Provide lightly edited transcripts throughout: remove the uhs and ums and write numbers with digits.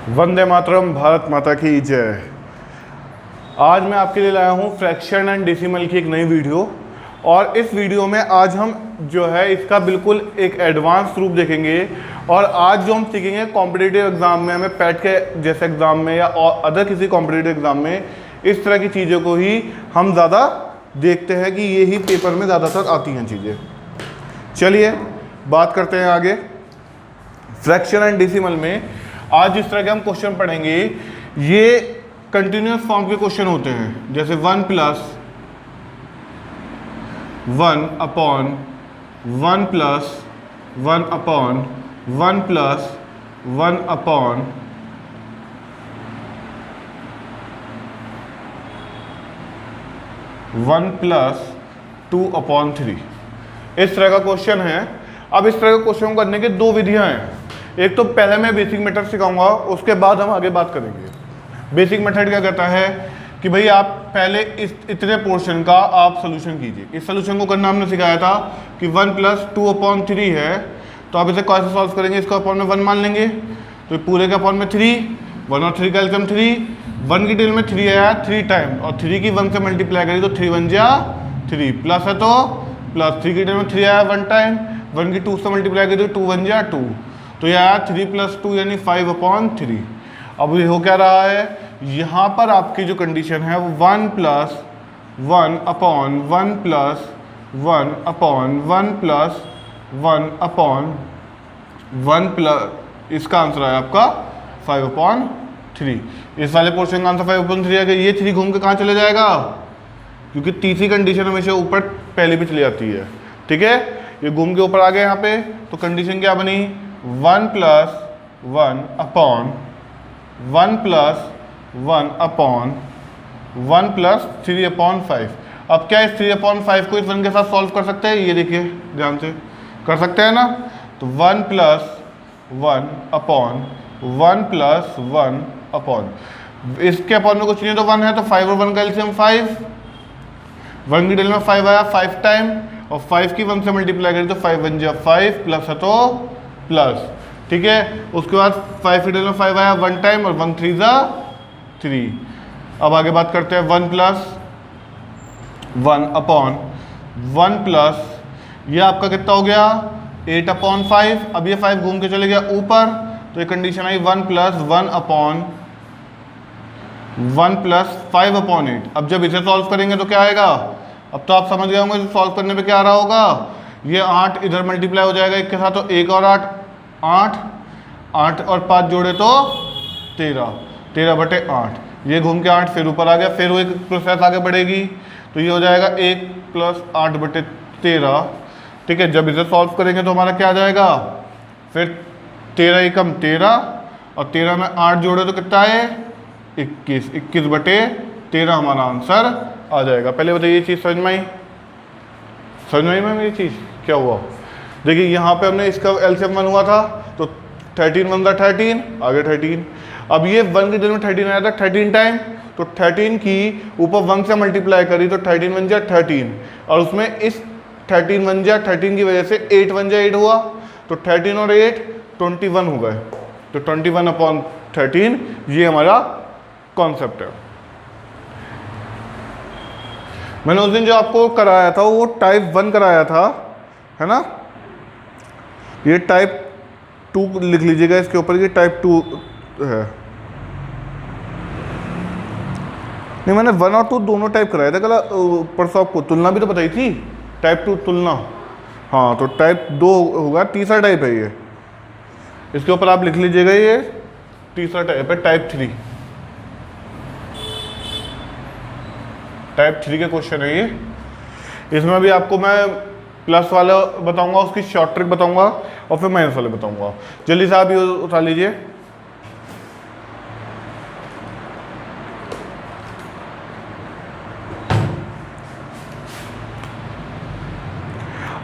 वंदे मातरम, भारत माता की जय। आज मैं आपके लिए लाया हूँ फ्रैक्शन एंड डेसिमल की एक नई वीडियो। और इस वीडियो में आज हम जो है इसका बिल्कुल एक एडवांस रूप देखेंगे। और आज जो हम सीखेंगे कॉम्पिटिटिव एग्ज़ाम में, हमें पैट के जैसे एग्ज़ाम में या और अदर किसी कॉम्पिटिटिव एग्ज़ाम में इस तरह की चीज़ों को ही हम ज़्यादा देखते हैं कि ये ही पेपर में ज़्यादातर आती हैं चीज़ें। चलिए बात करते हैं आगे। फ्रैक्शन एंड डेसिमल में आज जिस तरह के हम क्वेश्चन पढ़ेंगे ये कंटिन्यूस फॉर्म के क्वेश्चन होते हैं, जैसे 1 + 1 अपॉन 1 + 1 अपॉन 1 + 1 अपॉन 1 + 2 अपॉन 3, इस तरह का क्वेश्चन है। अब इस तरह के क्वेश्चन करने की दो विधियां हैं। एक तो पहले मैं बेसिक मेथड सिखाऊंगा, उसके बाद हम आगे बात करेंगे। बेसिक मेथड क्या कहता है कि भाई आप पहले इस इतने पोर्शन का आप सोल्यूशन कीजिए। इस सोल्यूशन को करना हमने सिखाया था कि 1 + 2 अपॉन 3 है, तो आप इसे कैसे सॉल्व करेंगे। इसका अपॉन में 1 मान लेंगे, तो पूरे के अपॉन में 3, 1 और 3 का एलसीएम 3, 1 की टेल में 3 आया 3 टाइम, और 3 की 1 से मल्टीप्लाई करी तो 3 × 1 = 3, प्लस है तो प्लस 3 की टेल में 3 आया 1 टाइम, 1 की 2 से मल्टीप्लाई करी तो 2 × 1 = 2, तो यह आया 3 + 2 यानी 5/3। अब ये हो क्या रहा है, यहाँ पर आपकी जो कंडीशन है वो 1 + 1 अपॉन 1 + 1 अपॉन 1 + 1 अपॉन 1 +, इसका आंसर है आपका 5/3। इस वाले पोर्शन का आंसर 5/3 है कि ये 3 घूम के कहाँ चले जाएगा, क्योंकि तीसरी कंडीशन हमेशा ऊपर पहले भी चली जाती है। ठीक है, ये घूम के ऊपर आ गया यहाँ पे, तो कंडीशन क्या बनी, 1 + 1 अपॉन 1 + 1 अपॉन 1 + 3/5। अब क्या इस 3/5 को इस 1 के साथ सॉल्व कर सकते हैं, ये देखिए ध्यान से कर सकते हैं ना। तो 1 + 1 अपॉन 1 + 1 अपॉन, इसके अपॉन में कुछ नहीं है तो 1 है, तो 5 और 1 का एलसीएम 5, 1 की टेल में 5 आया 5 टाइम, और 5 की 1 से मल्टीप्लाई करें तो 5 × 1 = 5, प्लस है तो प्लस। ठीक है, उसके बाद 5 की टेल में 5 आया 1 टाइम, और 1 × 3 = 3। अब आगे बात करते हैं 1 + 1 अपॉन 1 +, यह आपका कितना हो गया 8/5। अब ये 5 घूम के चले गया ऊपर, तो ये कंडीशन आई 1 + 1 अपॉन 1 + 5/8। अब जब इसे सॉल्व करेंगे तो क्या आएगा, अब तो आप समझ गए होंगे सॉल्व करने पे क्या आ रहा होगा, ये 8 इधर मल्टीप्लाई हो जाएगा 1 के साथ, तो 1 और 8 8, 8 और 5 जोड़े तो 13, 13/8। ये घूम के 8 फिर ऊपर आ गया, फिर वो एक प्रोसेस आगे बढ़ेगी, तो ये हो जाएगा 1 + 8/13। ठीक है, जब इसे सॉल्व करेंगे तो हमारा क्या आ जाएगा, फिर 13 × 13, और 13 में 8 जोड़े तो कितना है 21, 21/13 हमारा आंसर आ जाएगा। पहले बताइए ये चीज़ समझ में आई, समझ में आई मैम ये चीज़ क्या हुआ। देखिए यहाँ पे हमने इसका एलसीएम 1 हुआ था, तो 13 × 1 = 13, आगे 13। अब ये 1 की टेल में 13 आया था 13 टाइम, तो 13 की ऊपर 1 से मल्टीप्लाई करी तो 13 × 1 = 13, और उसमें इस 13 × 1 = 13 की वजह से 8 × 1 = 8 हुआ, तो 13 और 8 21 हो गए, तो 21/13 ये हमारा कॉन्सेप्ट है। मैंने उस दिन जो आपको कराया था वो टाइप 1 कराया था, है ना। ये टाइप 2 लिख लीजिएगा इसके ऊपर, ये टाइप 2 है। नहीं, मैंने 1 और 2 दोनों टाइप कराया था कल परसों, आपको तुलना भी तो बताई थी, टाइप 2 तुलना। हाँ, तो टाइप 2 होगा, तीसरा टाइप है ये, इसके ऊपर आप लिख लीजिएगा, ये तीसरा टाइप है, टाइप 3। टाइप 3 के क्वेश्चन है ये। इसमें भी आपको मैं प्लस वाला बताऊंगा, उसकी शॉर्ट ट्रिक बताऊंगा, और फिर माइनस वाले बताऊंगा। जल्दी से आप ये उठा लीजिए।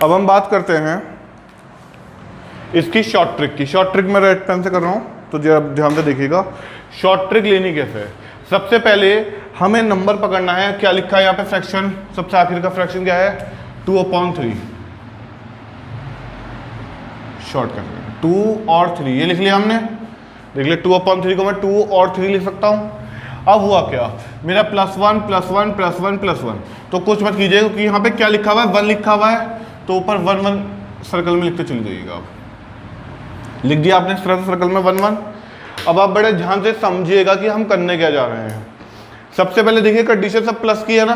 अब हम बात करते हैं इसकी शॉर्ट ट्रिक की। शॉर्ट ट्रिक मैं रेड पेन से कर रहा हूं, तो जरा ध्यान से देखिएगा शॉर्ट ट्रिक लेनी कैसे है। सबसे पहले हमें नंबर पकड़ना है, क्या लिखा है यहाँ पे फ्रैक्शन, सबसे आखिर का फ्रैक्शन क्या है 2/3, शॉर्ट कर 2 और 3 ये लिख लिया हमने। देख ले 2/3 को मैं 2 और 3 लिख सकता हूँ। अब हुआ क्या, मेरा +1 +1 +1 +1, तो कुछ मत कीजिए क्योंकि यहाँ पे क्या लिखा हुआ है, 1 लिखा हुआ है, तो ऊपर 1 1 सर्कल में लिखते चले जाइएगा। आप लिख दिया आपने इस तरह से सर्कल में 1 1। अब आप बड़े ध्यान से समझिएगा कि हम करने क्या जा रहे हैं। सबसे पहले देखिए कंडीशन सब प्लस की है ना,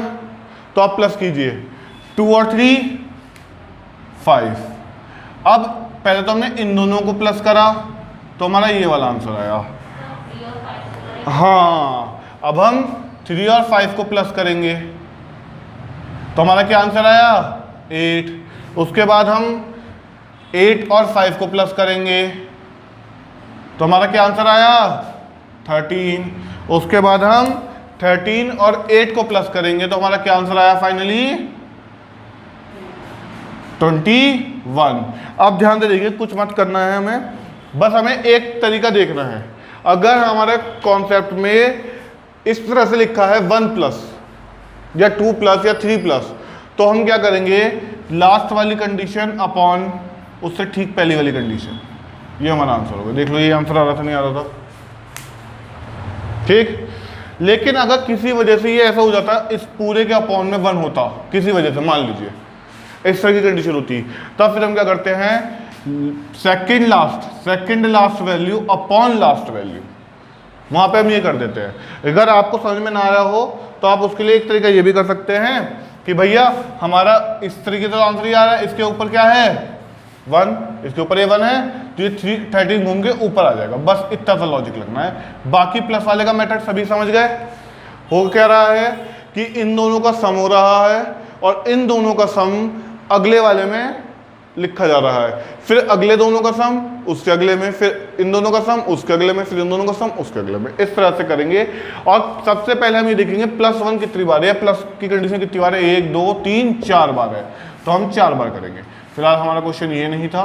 तो आप प्लस कीजिए 2 और 3 5। अब पहले तो हमने इन दोनों को प्लस करा तो हमारा ये वाला आंसर आया। हाँ, अब हम 3 और 5 को प्लस करेंगे तो हमारा क्या आंसर आया 8। उसके बाद हम 8 और 5 को प्लस करेंगे तो हमारा क्या आंसर आया 13। उसके बाद हम 13 और 8 को प्लस करेंगे तो हमारा क्या आंसर आया फाइनली 21। अब ध्यान से देखिए, कुछ मत करना है हमें, बस हमें एक तरीका देखना है। अगर हमारे कॉन्सेप्ट में इस तरह से लिखा है 1+ या 2+ या 3+, तो हम क्या करेंगे, लास्ट वाली कंडीशन अपॉन उससे ठीक पहली वाली कंडीशन, ये हमारा आंसर होगा। देख लो ये आंसर आ रहा था नहीं आ रहा था, ठीक। लेकिन अगर किसी वजह से ये ऐसा हो जाता, इस पूरे के अपॉन में 1 होता, किसी वजह से मान लीजिए इस तरह की कंडीशन होती, तब फिर हम क्या करते हैं, second last value upon last value, वहां पे हम ये कर देते हैं। अगर आपको समझ में ना आ रहा हो तो आप उसके लिए एक तरीका ये भी कर सकते हैं कि भैया हमारा इस तरीके से आंसर ही आ रहा है, इसके ऊपर क्या है 1, इसके ऊपर ये 1 है तो ये 13 घूम के ऊपर आ जाएगा। बस इतना सा लॉजिक लगना है, बाकी प्लस वाले का मेथड सभी समझ गए। हो क्या रहा है कि इन दोनों का सम हो रहा है और इन दोनों का सम अगले वाले में लिखा जा रहा है, फिर अगले दोनों का सम उसके अगले में, फिर इन दोनों का सम उसके अगले में, फिर इन दोनों का सम उसके अगले में, इस तरह से करेंगे। और सबसे पहले हम ये देखेंगे +1 कितनी बार है, प्लस की कंडीशन कितनी बार है, 1 2 3 4 बार है, तो हम 4 बार करेंगे। फिलहाल हमारा क्वेश्चन ये नहीं था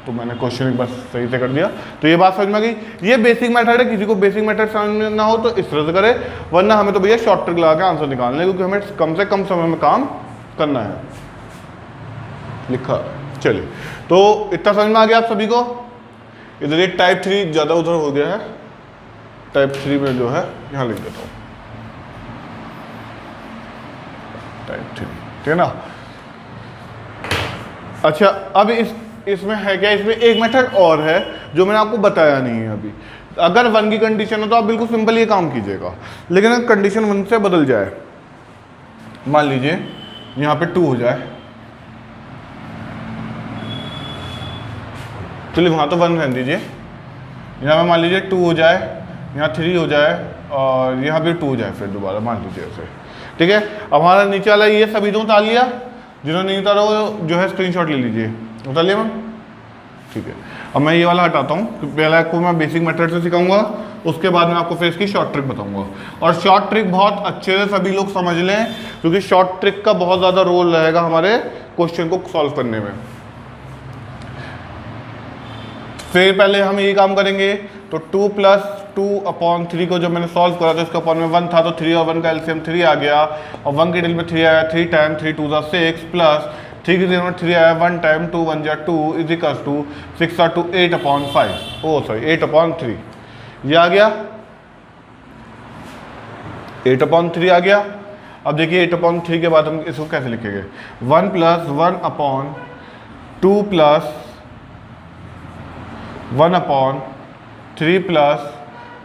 तो मैंने क्वेश्चन एक बार सही से कर दिया, तो ये बात समझ में आ गई। ये बेसिक मेथड है, किसी को बेसिक मेथड समझ में ना हो तो इस तरह से करे, वरना हमें तो भैया शॉर्ट ट्रिक लगा के आंसर निकालना है, क्योंकि हमें कम से कम समय में काम करना है। लिखा, चलिए तो इतना समझ में आ गया आप सभी को। इधर ये टाइप 3 ज़्यादा उधर हो गया है, टाइप 3 में जो है यहाँ लिख देता हूँ टाइप 3, ठीक है ना। अच्छा, अब इसमें है क्या, इसमें एक मेथड और है जो मैंने आपको बताया नहीं है अभी। अगर 1 की कंडीशन है तो आप बिल्कुल सिंपल ये काम कीजिएगा, लेकिन अगर कंडीशन 1 से बदल जाए, मान लीजिए यहाँ पे 2 हो जाए, चलिए वहाँ तो 1 रहने दीजिए, यहाँ पे मान लीजिए 2 हो जाए, यहाँ 3 हो जाए और यहाँ भी 2 हो जाए, फिर दोबारा मान लीजिए ऐसे, ठीक है। अब हमारा नीचे वाला ये सभी तो उतार लिया, जिन्होंने नहीं उतारा वो जो है स्क्रीनशॉट ले लीजिए। उतार लिया मैम, ठीक है। अब मैं ये वाला हटाता हूँ, पहले आपको मैं बेसिक मेथड से सिखाऊंगा, उसके बाद में आपको फिर इसकी शॉर्ट ट्रिक बताऊंगा। और शॉर्ट ट्रिक बहुत अच्छे से सभी लोग समझ लें, क्योंकि शॉर्ट ट्रिक का बहुत ज़्यादा रोल रहेगा हमारे क्वेश्चन को सॉल्व करने में। फिर पहले हम यही काम करेंगे, तो 2 + 2/3 को जब मैंने सॉल्व करा तो इसका अपॉन में 1 था, तो 3 और 1 का एलसीएम 3 आ गया, और 1 के डिल में 3 आया, 3 टाइम 3 2 6 प्लस 3 के डिल में 3 आया, 1 टाइम 2 1 2 इज इक्वल टू 6 और 2 8/5, ओ सॉरी 8/3, ये आ गया 8/3 आ गया। अब देखिए 8/3 के बाद हम इसको कैसे लिखेंगे, 1 + 1/2 प्लस 1/3 प्लस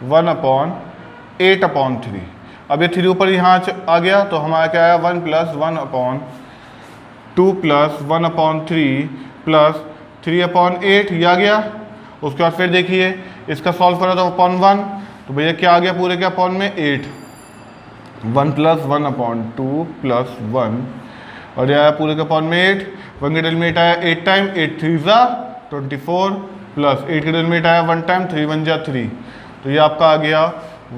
1/8/3। अब ये 3 ऊपर यहाँ आ गया तो हमारा क्या आया, 1 + 1/2 प्लस 1/3 प्लस 3/8, ये आ गया। उसके बाद फिर देखिए इसका सॉल्व करा तो /1, तो भैया क्या आ गया पूरे के अपॉन में 8, 1 + 1/2 प्लस 1, और ये आया पूरे के अपॉन में 8, 1 के डिल में 8 आया, 8 टाइम 8 3 24 प्लस 8 के डिल में 8 आया, 1 टाइम 3 1 3, तो ये आपका आ गया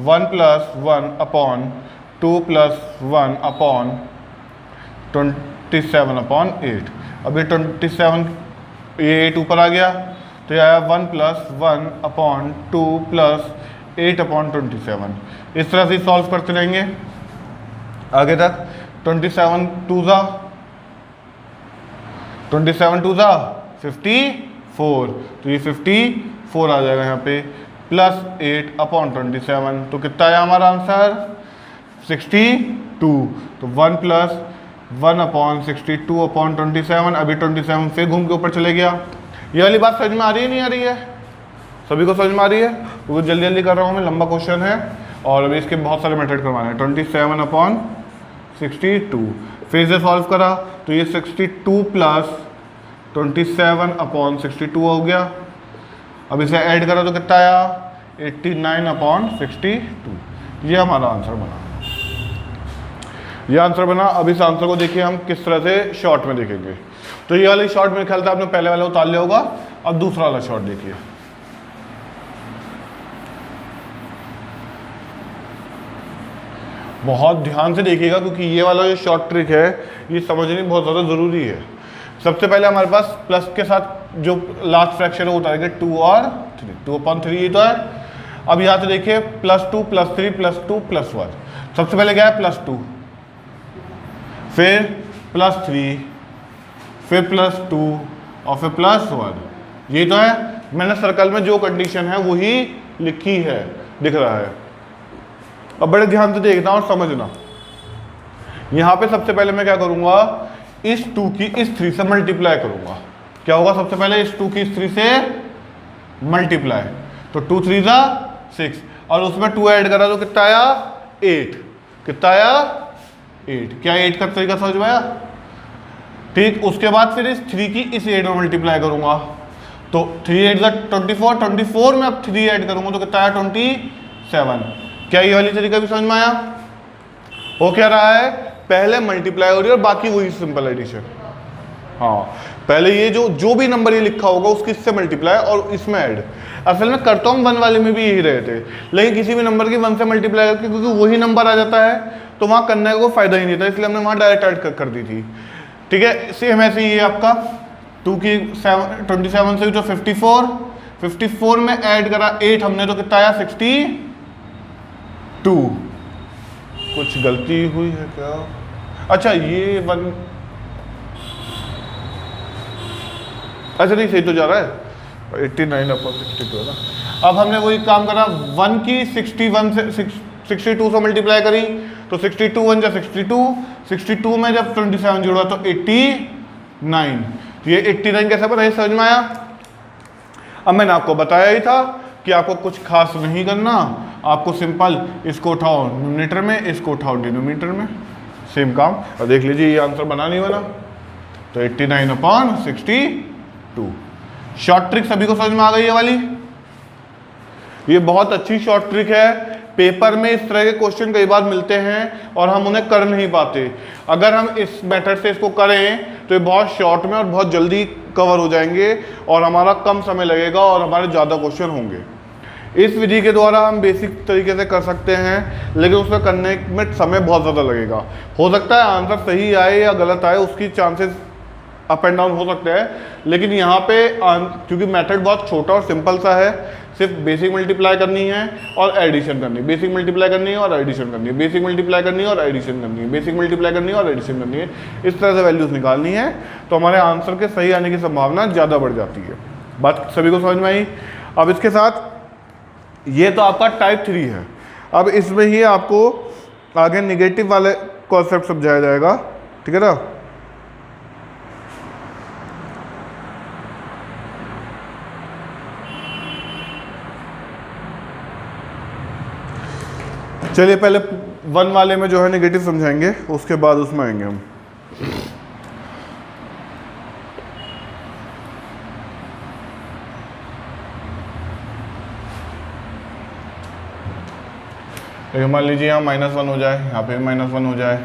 1 + 1/2 प्लस 1/27/8। अब ये 27, ये 8 ऊपर आ गया तो ये आया 1 + 1/2 प्लस 8/27। इस तरह से सॉल्व करते रहेंगे आगे तक। 27 2 ज़ा 54, तो ये 54 आ जाएगा यहाँ पे, प्लस 8/27, तो कितना आया हमारा आंसर 62। तो 1 + 1/62/27, अभी 27 फिर घूम के ऊपर चले गया। ये वाली बात समझ में आ रही है नहीं आ रही है? सभी को समझ में आ रही है? तो जल्दी जल्दी कर रहा हूँ मैं, लंबा क्वेश्चन है और अभी इसके बहुत सारे मेथड करवाने हैं। 27/62 फिर से सॉल्व करा तो ये 62 + 27/62 हो गया। अब इसे ऐड करा तो कितना आया 89/62। ये हमारा आंसर बना, ये आंसर बना। अब इस आंसर को देखिए हम किस तरह से शॉर्ट में देखेंगे। तो ये वाली शॉर्ट मेरे ख्याल से आपने पहले वाला उतार लिया होगा। अब दूसरा वाला शॉर्ट देखिए, बहुत ध्यान से देखिएगा क्योंकि ये वाला जो शॉर्ट ट्रिक है ये समझनी बहुत ज़्यादा ज़रूरी है। सबसे पहले हमारे पास प्लस के साथ जो लास्ट फ्रैक्शन है वो उतारेंगे 2 और 3, 2/3 ये तो है। अब यहाँ से देखिए +2 +3 +2 +1। सबसे पहले क्या है +2, फिर +3, फिर +2 और फिर +1। ये तो है, मैंने सर्कल में जो कंडीशन है वही लिखी है, दिख रहा है। अब बड़े ध्यान से देखना और समझना। यहाँ पे सबसे पहले मैं क्या करूँगा, इस 2 की इस 3 से मल्टीप्लाई करूँगा। क्या होगा सबसे पहले इस 2 की इस 3 से मल्टीप्लाई, तो 2 3 = 6 और उसमें 2 ऐड करा तो कितना आया 8। कितना आया 8। क्या 8 का तरीका समझ में आया? ठीक, उसके बाद फिर इस 3 की इस 8 में मल्टीप्लाई करूँगा तो 3 8 = 24, 24 में अब 3 ऐड करूँगा तो कितना आया 27। क्या ये वाली तरीका भी समझ में आया? हो क्या रहा है, पहले मल्टीप्लाई हो रही है और बाकी वही सिंपल एडिशन। हाँ, पहले ये जो भी नंबर ये लिखा होगा उसकी इससे मल्टीप्लाई और इसमें ऐड। असल में करता हूँ 1 वाले में भी यही रहे थे, लेकिन किसी भी नंबर की 1 से मल्टीप्लाई करके क्योंकि वही नंबर आ जाता है तो वहाँ करने का कोई फायदा ही नहीं था, इसलिए हमने वहाँ डायरेक्ट ऐड कर दी थी। ठीक है, सेम ऐसे ही है आपका 2 की 27 से जो 54 में ऐड करा 8 हमने तो कितना आया 62। कुछ गलती हुई है क्या? अच्छा ये 1, अच्छा नहीं सही तो जा रहा है 89/62 है ना। अब हमने वही काम करा, 1 की 61 से 62 से मल्टीप्लाई करी तो 62 1 = 62, 62 में जब 27 जोड़ा तो 89। तो ये 89 कैसे पता है, समझ में आया? अब मैंने आपको बताया ही था कि आपको कुछ खास नहीं करना, आपको सिंपल इसको उठाओ न्यूमरेटर में, इसको उठाओ डिनोमिनेटर में, सेम काम। और देख लीजिए ये आंसर बना नहीं बना, तो 89/62। शॉर्ट ट्रिक सभी को समझ में आ गई ये वाली? ये बहुत अच्छी शॉर्ट ट्रिक है। पेपर में इस तरह के क्वेश्चन कई बार मिलते हैं और हम उन्हें कर नहीं पाते। अगर हम इस मेथड से इसको करें तो ये बहुत शॉर्ट में और बहुत जल्दी कवर हो जाएंगे और हमारा कम समय लगेगा और हमारे ज़्यादा क्वेश्चन होंगे। इस विधि के द्वारा हम बेसिक तरीके से कर सकते हैं, लेकिन उसमें करने में समय बहुत ज़्यादा लगेगा। हो सकता है आंसर सही आए या गलत आए, उसकी चांसेस अप एंड डाउन हो सकते हैं, लेकिन यहाँ पे क्योंकि मेथड बहुत छोटा और सिंपल सा है, सिर्फ बेसिक मल्टीप्लाई करनी है और एडिशन करनी है, बेसिक मल्टीप्लाई करनी है और एडिशन करनी है, बेसिक मल्टीप्लाई करनी है और एडिशन करनी है, बेसिक मल्टीप्लाई करनी है और एडिशन करनी है। इस तरह से वैल्यूज़ निकालनी है तो हमारे आंसर के सही आने की संभावना ज़्यादा बढ़ जाती है। बात सभी को समझ में आई? अब इसके साथ ये तो आपका टाइप 3 है। अब इसमें ही आपको आगे निगेटिव वाले कॉन्सेप्ट समझाया जाएगा, ठीक है ना। चलिए पहले 1 वाले में जो है नेगेटिव समझाएंगे, उसके बाद उसमें आएंगे हम। मान लीजिए यहाँ -1 हो जाए, यहाँ पे भी -1 हो जाए,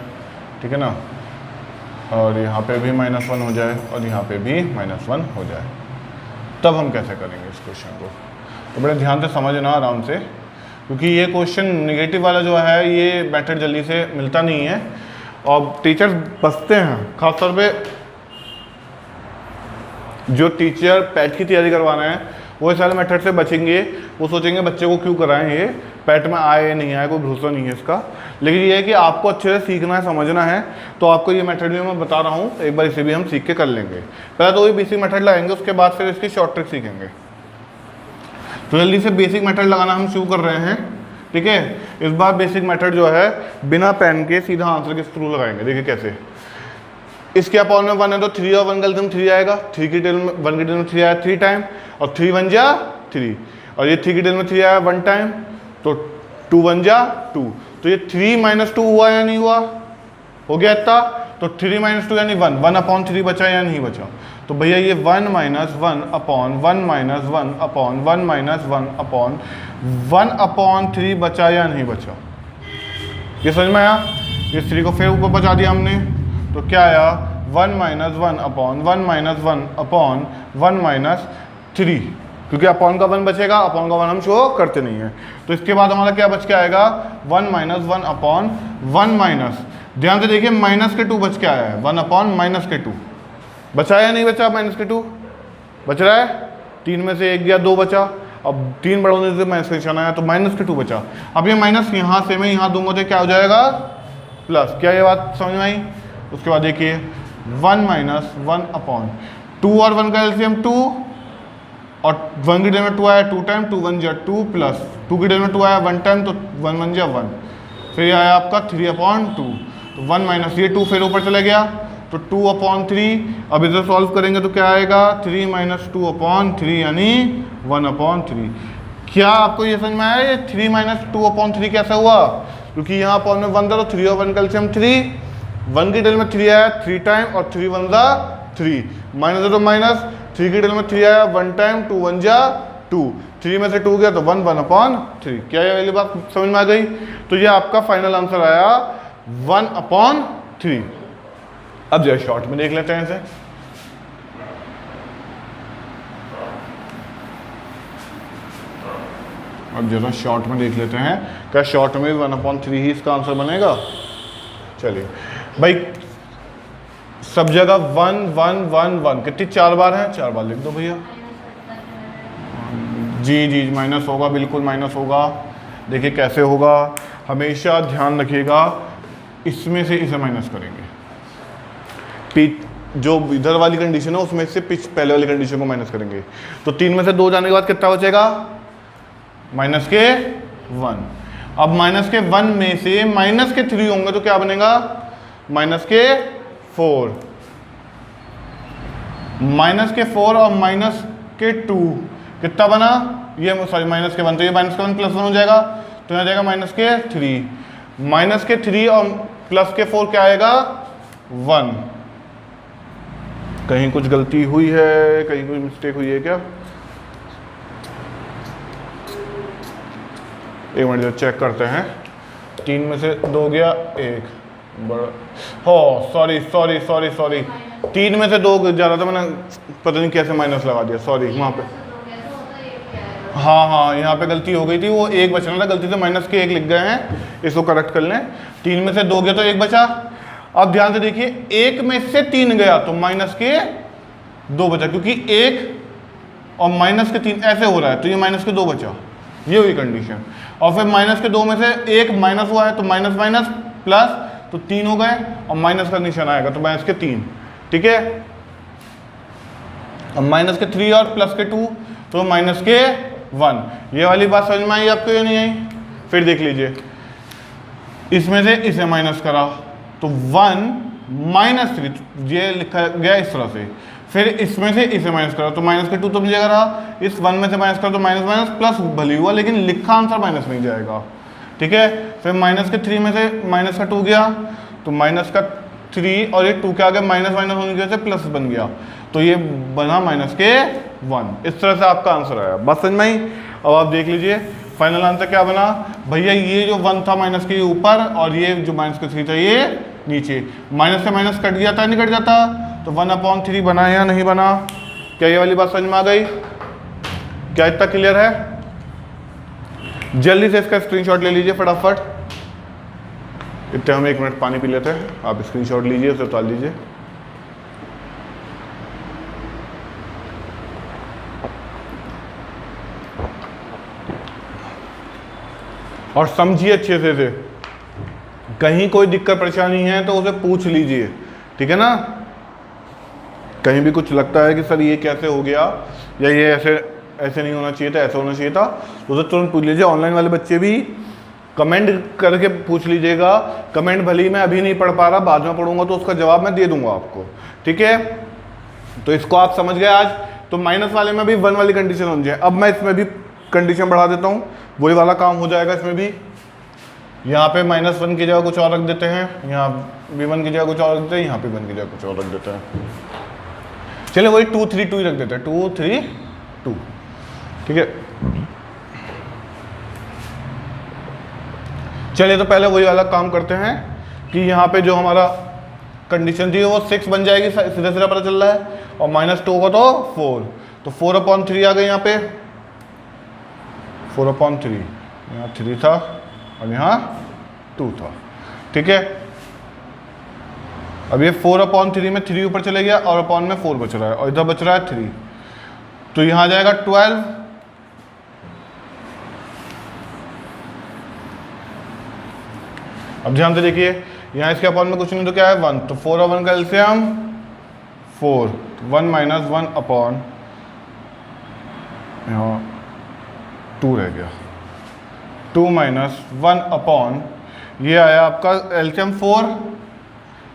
ठीक है ना, और यहाँ पे भी -1 हो जाए और यहाँ पे भी -1 हो जाए, तब हम कैसे करेंगे इस क्वेश्चन को? तो बड़े ध्यान से समझना आराम से, क्योंकि ये क्वेश्चन नेगेटिव वाला जो है ये मेथड जल्दी से मिलता नहीं है और टीचर्स बचते हैं। खासतौर पे जो टीचर पैट की तैयारी करवा रहे हैं वो इस वाले मेथड से बचेंगे। वो सोचेंगे बच्चे को क्यों कराएं, ये पैट में आए या नहीं आए कोई भरोसा नहीं है इसका। लेकिन ये है कि आपको अच्छे से सीखना है, समझना है, तो आपको ये मेथड भी मैं बता रहा हूँ, एक बार इसे भी हम सीख के कर लेंगे। पहले तो वही बेसिक मेथड लगाएंगे, उसके बाद फिर इसकी शॉर्ट ट्रिक सीखेंगे। तो जल्दी से बेसिक मेथड लगाना हम शुरू कर रहे हैं, ठीक है। इस बार बेसिक मेथड जो है बिना पेन के सीधा आंसर के थ्रू लगाएंगे। देखिए कैसे, इसके अपॉन में 1 है तो 3 और 1 का एलसीएम 3 आएगा। 3 की टेल में 1 की टेल में 3 आया 3 टाइम, और 3 1 जा 3, और ये 3 की टेल में 3 आया 1 टाइम, तो 2 1 जा 2। तो ये 3 - 2 हुआ या नहीं हुआ, हो गया इतना। तो 3 - 2 यानी 1, 1/3 बचा या नहीं बचा। तो भैया ये 1 - 1 अपॉन 1 - 1 अपॉन 1 - 1 अपॉन 1/3 बचा या नहीं बचा, ये समझ में आया। इस 3 को फिर ऊपर बचा दिया हमने, तो क्या आया 1 - 1 अपॉन 1 - 1 अपॉन 1 - 3, क्योंकि अपॉन का 1 बचेगा, अपॉन का 1 हम शो करते नहीं है। तो इसके बाद हमारा क्या बच के आएगा 1 - 1 अपॉन 1 माइनस, ध्यान से देखिए माइनस के 2 बच के आया है, 1 अपॉन -2 बचा या नहीं बचा, -2 बच रहा है। 3 में से 1 गया 2 बचा, अब 3 बढ़ाने से माइनस का निशान आया तो -2 बचा। अब ये माइनस यहाँ से मैं यहाँ दूंगा तो क्या हो जाएगा प्लस, क्या ये बात समझ में आई। उसके बाद देखिए 1 - 1 अपॉन 2 और 1 का एलसीएम 2, और 1 की डेल में 2 आया 2 टाइम, 2 1 जा 2 प्लस 2 की डेल में 2 आया 1 टाइम, तो 1 1 जा 1, फिर ये आया आपका 3/2। तो 1 माइनस ये 2 फिर ऊपर चला गया, तो 2/3। अब इसे सॉल्व करेंगे तो क्या आएगा 3 - 2/3 यानी 1/3। क्या आपको ये समझ में आया ये 3 - 2/3 कैसा हुआ, क्योंकि यहाँ अपॉन में 1 था तो 3 और 1 का एलसीएम 3, 1 की डेल में 3 आया 3 टाइम, और 3 1 जा 3, माइनस है तो माइनस, 3 की डेल में 3 आया 1 टाइम, 2 1 जा 2, 3 में से 2 गया तो 1 1/3। क्या ये वाली बात समझ में आ गई। तो ये आपका फाइनल आंसर आया 1/3। अब जरा शॉर्ट में देख लेते हैं इसे। अब जरा शॉर्ट में देख लेते हैं, क्या शॉर्ट में 1/3 ही इसका आंसर बनेगा। चलिए भाई, सब जगह 1 1 1 1 कितनी 4 बार है, 4 बार लिख दो भैया। जी जी माइनस होगा, बिल्कुल माइनस होगा। देखिए कैसे होगा, हमेशा ध्यान रखिएगा, इसमें से इसे माइनस करेंगे। जो इधर वाली कंडीशन है उसमें से पहले वाली कंडीशन को माइनस करेंगे। तो 3 में से 2 जाने के बाद कितना बचेगा -1। अब -1 में से -3 होंगे तो क्या बनेगा -4, -4 और -2 कितना बना, ये सॉरी -1, तो ये -1 +1 हो जाएगा, तो यहाँ जाएगा -3 और +4 क्या आएगा 1। कहीं कुछ गलती हुई है, कहीं कोई मिस्टेक हुई है क्या, एक मिनट जो चेक करते हैं। 3 में से 2 गया 1 बड़ा, हो सॉरी 3 में से 2 जा रहा था, मैंने पता नहीं कैसे माइनस लगा दिया, सॉरी वहाँ पे। हाँ यहाँ पे गलती हो गई थी, वो 1 बचना था, गलती से -1 लिख गए हैं, इसको करेक्ट कर लें। 3 में से 2 गया तो 1 बचा। अब ध्यान से देखिए 1 में से 3 गया तो -2 बचा, क्योंकि 1 और -3 ऐसे हो रहा है, तो ये -2 बचा, ये हुई कंडीशन। और फिर -2 में से 1 माइनस हुआ है तो माइनस माइनस प्लस, तो 3 हो गए, और माइनस का निशान आएगा तो -3, ठीक है। अब -3 और +2 तो -1। ये वाली बात समझ में आई आपको या नहीं आई। फिर देख लीजिए, इसमें से इसे माइनस करा तो 1 -3, ये लिखा गया इस तरह से। फिर इसमें से इसे माइनस करा तो -2 तो मिलेगा रहा, इस 1 में से माइनस करा तो माइनस प्लस भले हुआ, लेकिन लिखा आंसर माइनस नहीं जाएगा, ठीक है। फिर -3 में से -2 गया तो -3 और ये 2 क्या आ गया, माइनस होने की वजह से प्लस बन गया, तो ये बना -1। इस तरह से आपका आंसर आया। बस समझ में आई। अब आप देख लीजिए फाइनल आंसर क्या बना भैया, ये जो 1 था माइनस के ऊपर, और ये जो -3 था ये नीचे, माइनस से माइनस कट गया था, नहीं कट जाता, तो 1/3 बना या नहीं बना। क्या ये वाली बात समझ में आ गई, क्या इतना क्लियर है। जल्दी से इसका स्क्रीनशॉट ले लीजिए फटाफट। इतने हम 1 मिनट पानी पी लेते हैं, आप स्क्रीनशॉट लीजिए, उसे उतार लीजिए। और समझिए अच्छे से कहीं कोई दिक्कत परेशानी है तो उसे पूछ लीजिए, ठीक है ना। कहीं भी कुछ लगता है कि सर ये कैसे हो गया या ये ऐसे नहीं होना चाहिए था, ऐसा होना चाहिए था, तो उसे तुरंत पूछ लीजिए। ऑनलाइन वाले बच्चे भी कमेंट करके पूछ लीजिएगा, कमेंट भले ही मैं अभी नहीं पढ़ पा रहा, बाद में पढ़ूंगा तो उसका जवाब मैं दे दूंगा आपको, ठीक है। तो इसको आप समझ गए आज। तो माइनस वाले में भी 1 वाली कंडीशन हो जाए। अब मैं इसमें भी कंडीशन बढ़ा देता हूँ, वही वाला काम हो जाएगा इसमें भी। यहाँ पे -1 की जगह कुछ और रख देते हैं, यहाँ भी 1 की जगह कुछ और रख देते हैं, यहाँ पे 1 की जगह कुछ और रख देते हैं। चलिए वही 2 3 2 ही रख देते हैं, 2 3 2, ठीक है। चलिए तो पहले वही वाला काम करते हैं कि यहाँ पे जो हमारा कंडीशन थी वो 6 बन जाएगी, सीधा सीधा पता चल रहा है, और -2 होगा तो 4, तो 4/3 आ गए यहाँ पे, 4/3, यहाँ 3 था और यहाँ 2 था, ठीक है। अब ये 4/3 में 3 ऊपर चले गया और अपॉन में 4 बच रहा है, और इधर बच रहा है 3, तो यहाँ आ जाएगा 12। अब ध्यान से देखिए, यहाँ इसके अपॉन में कुछ नहीं तो क्या है 1, तो 4 और 1 का एलसीएम 4, 1 - 1 अपॉन यहाँ 2 रह गया, 2 - 1 अपॉन ये आया आपका एलसीएम 4,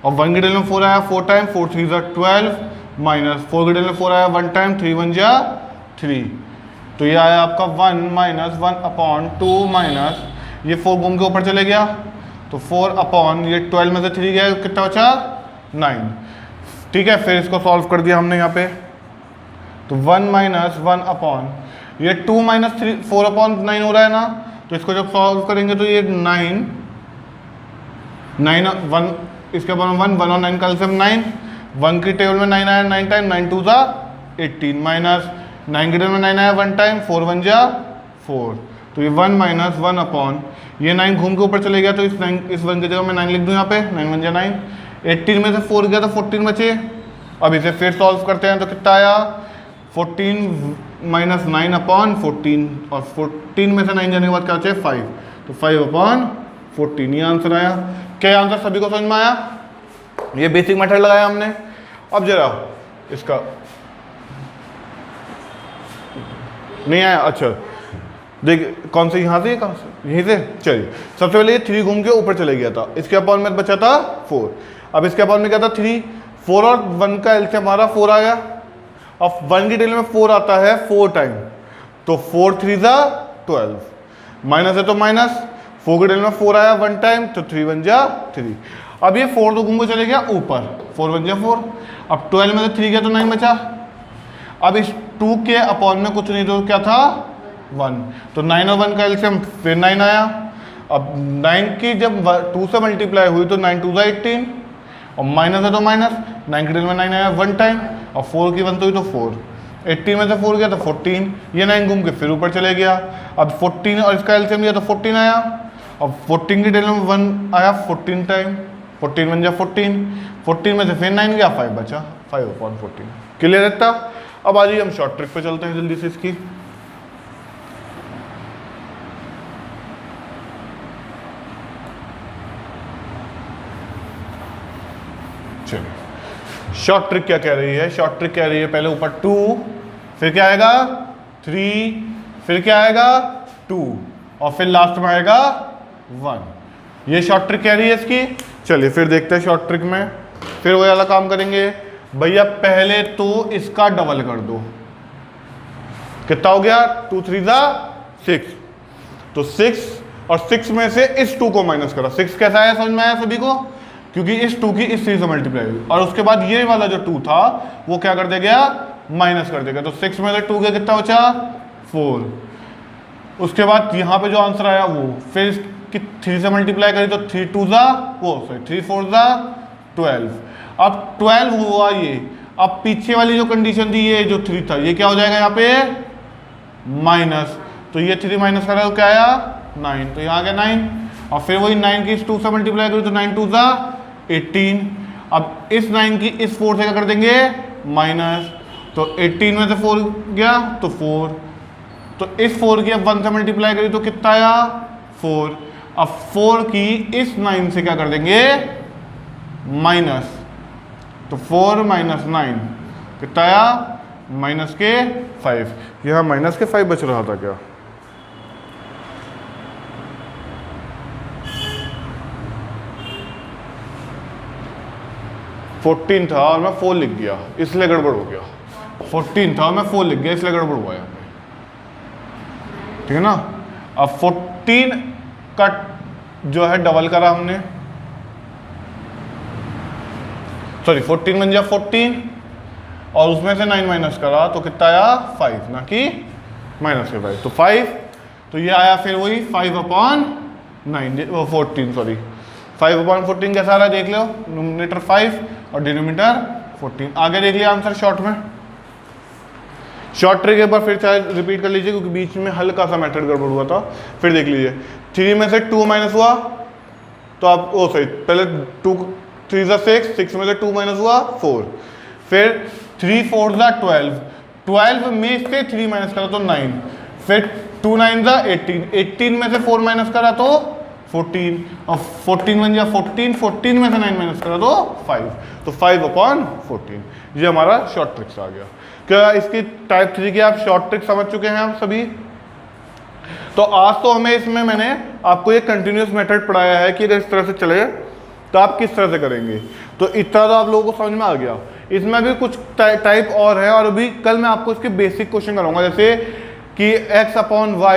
और 1 की डेल में 4 आया 4 टाइम, 4 3 12, माइनस 4 की डेल में 4 आया 1 टाइम, 3 1 3, तो ये आया आपका 1 - 1 अपॉन 2 माइनस ये 4 घूम के ऊपर चले गया, तो 4 अपॉन ये 12 में से 3 गया, कितना बचा 9, ठीक है। फिर इसको सॉल्व कर दिया हमने यहाँ पे, तो 1 - 1 अपॉन ये 2 - 3 4/9 हो रहा है ना, तो इसको जब सॉल्व करेंगे तो ये 9 1 इसके अपॉन 1 1 और 9 का एलसीएम 9, 1 की टेबल में 9 आया 9 टाइम, 9 2 18 माइनस 9 की टेबल में 9 आया 1 टाइम, 4 1 4, तो ये 1 - 1 अपॉन ये 9 घूम के ऊपर चले गया, तो इस 1 की जगह मैं 9 लिख दूँ यहाँ पे, 9 1 9, 18 में से 4 गया तो 14 बचे। अब इसे फिर सॉल्व करते हैं तो कितना आया 14 - 9 अपॉन 14, और 14 में से 9 जाने के बाद क्या बचे 5, तो 5/14, ये आंसर आया। क्या आंसर सभी को समझ में आया? ये बेसिक मेथड लगाया हमने। अब जरा इसका नहीं आया, अच्छा देख कौन से यहाँ से, कहाँ से, यहीं से। चलिए सबसे पहले ये 3 घूम के ऊपर चले गया था, इसके अपॉन में बचा था 4, अब इसके अपॉन में क्या था 3, 4 और 1 का एलसीएम हमारा 4 आ गया। अब 1 की डेल में 4 आता है 4 टाइम, तो 4 3 12, माइनस है तो माइनस, 4 की डेल में 4 आया 1 टाइम, तो 3 1 3। अब ये 4 तो घूम के चले गया ऊपर, 4 1 4, अब 12 में से 3 गया तो 9 बचा। अब इस 2 के अपॉन में कुछ नहीं तो क्या था 1, तो 9 और 1 का एलसीएम फिर 9 आया। अब 9 की जब 2 से मल्टीप्लाई हुई तो 9 2 18, और माइनस है तो माइनस, 9 की डेल में 9 आया 1 टाइम, और 4 की 1 तो हुई तो 4, 18 में से 4 गया तो 14, ये 9 घूम के फिर ऊपर चले गया। अब 14 और इसका एलसीएम लिया तो 14 आया, अब 14 की डेल में 1 आया 14 टाइम, 14 1 14, 14 में से फिर 9 गया 5 बचा, 5/14। क्लियर रहता। अब आज हम शॉर्ट ट्रिक पे चलते हैं जल्दी से इसकी। चलिए शॉर्ट ट्रिक क्या कह रही है, शॉर्ट ट्रिक कह रही है पहले ऊपर 2, फिर क्या आएगा 3, फिर क्या आएगा 2, और फिर लास्ट में आएगा 1। ये शॉर्ट ट्रिक कह रही है इसकी। चलिए फिर देखते हैं शॉर्ट ट्रिक में, फिर वही वाला काम करेंगे भैया। पहले तो इसका डबल कर दो, कितना हो गया 2 3 6, तो 6 और 6 में से इस 2 को माइनस करा। 6 कैसा आया समझ में आया सभी को, क्योंकि इस 2 की इस 3 से मल्टीप्लाई हुई, और उसके बाद ये वाला जो 2 था वो क्या कर देगा माइनस कर देगा, तो 6 में से 2 गया कितना बचा 4। उसके बाद यहाँ पे जो आंसर आया वो फिर इसकी 3 से मल्टीप्लाई करी तो 3 2 3 4 12। अब 12 हुआ ये, अब पीछे वाली जो कंडीशन थी ये जो 3 था ये क्या हो जाएगा यहाँ पे माइनस, तो ये 3 माइनस करा तो क्या आया 9, तो यहाँ आ गया 9, और फिर वही 9 की इस 2 से मल्टीप्लाई करी तो 9 2 18। अब इस 9 की इस 4 से क्या कर देंगे माइनस, तो 18 में से 4 गया तो 4, तो इस 4 की अब 1 से मल्टीप्लाई करी तो कितना आया 4। अब 4 की इस 9 से क्या कर देंगे माइनस, तो 4 - 9 कितना आया माइनस के 5, यहाँ माइनस के 5 बच रहा था क्या? फोर्टीन था और मैं 4 लिख गया इसलिए गड़बड़ हो गया। 14 था और मैं 4 लिख गया इसलिए गड़बड़ हुआ यहाँ पे, ठीक है ना। अब 14 का जो है डबल करा हमने, सॉरी 14 बन गया 14 और उसमें से 9 माइनस करा तो कितना आया 5, ना कि माइनस के 5, तो 5, तो ये आया फिर वही 5/9 14, सॉरी 5/14 कैसा आ रहा है देख लो, नोमिनेटर 5 और डिनोमिनेटर 14। आगे देख लिया आंसर शॉर्ट में। शॉर्ट ट्रिक एक बार फिर चाहे रिपीट कर लीजिए क्योंकि बीच में हल्का सा मेथड गड़बड़ हुआ था। फिर देख लीजिए 3 में से 2 माइनस हुआ तो आप ओ सही पहले 2 3 6, 6 में से 2 माइनस हुआ 4, फिर 3 4 12, 12 में से 3 माइनस करा तो 9, फिर 2 9 18, 18 में से 4 माइनस करा तो 14 और 14 बन गया 14, 14 में से 9 माइनस करा तो 5, तो 5/14 ये हमारा शॉर्ट ट्रिक्स आ गया। क्या इसकी टाइप 3 की आप शॉर्ट ट्रिक समझ चुके हैं आप सभी? तो आज तो हमें इसमें मैंने आपको ये कंटिन्यूस मेथड पढ़ाया है कि अगर इस तरह से चले तो आप किस तरह से करेंगे, तो इतना तो आप लोगों को समझ में आ गया। इसमें भी कुछ टाइप और है और अभी कल मैं आपको इसके बेसिक क्वेश्चन कराऊंगा, जैसे कि x/y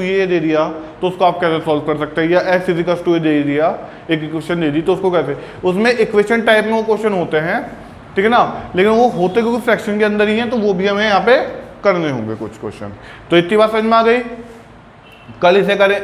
ये दे दिया तो उसको आप कैसे सॉल्व कर सकते हैं, या x ये दे दिया एक इक्वेशन दे दी तो उसको कैसे, उसमें इक्वेशन टाइप में वो क्वेश्चन होते हैं, ठीक है ना, लेकिन वो होते क्योंकि फ्रैक्शन के अंदर ही हैं तो वो भी हमें यहाँ पे करने होंगे कुछ क्वेश्चन। तो इतनी बात समझ में आ गई। कल इसे करें,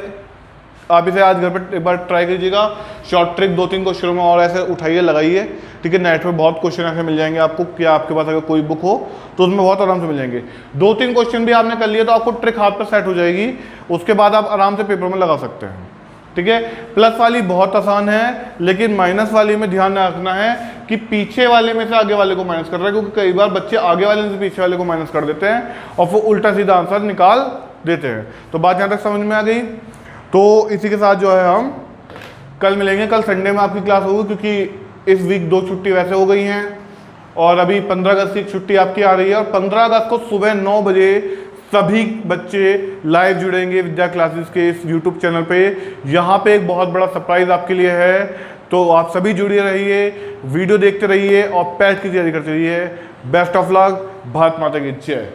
आप इसे आज घर पर एक बार ट्राई कीजिएगा। शॉर्ट ट्रिक 2-3 क्वेश्चनों में और ऐसे उठाइए लगाइए, ठीक है। नेट पे बहुत क्वेश्चन ऐसे मिल जाएंगे आपको, क्या आपके पास अगर कोई बुक हो तो उसमें बहुत आराम से मिल जाएंगे। 2-3 क्वेश्चन भी आपने कर लिए तो आपको ट्रिक हाथ पर सेट हो जाएगी, उसके बाद आप आराम से पेपर में लगा सकते हैं, ठीक है। प्लस वाली बहुत आसान है, लेकिन माइनस वाली में ध्यान रखना है कि पीछे वाले में से आगे वाले को माइनस कर रहा है, क्योंकि कई बार बच्चे आगे वाले से पीछे वाले को माइनस कर देते हैं और वो उल्टा सीधा आंसर निकाल देते हैं। तो बात यहाँ तक समझ में आ गई। तो इसी के साथ जो है हम कल मिलेंगे। कल संडे में आपकी क्लास होगी क्योंकि इस वीक 2 छुट्टी वैसे हो गई हैं और अभी 15 अगस्त की छुट्टी आपकी आ रही है, और 15 अगस्त को सुबह 9 बजे सभी बच्चे लाइव जुड़ेंगे विद्या क्लासेस के इस यूट्यूब चैनल पे। यहाँ पे एक बहुत बड़ा सरप्राइज आपके लिए है, तो आप सभी जुड़े रहिए, वीडियो देखते रहिए और पैट की तैयारी करते रहिए। Best of luck. भारत माता की जय।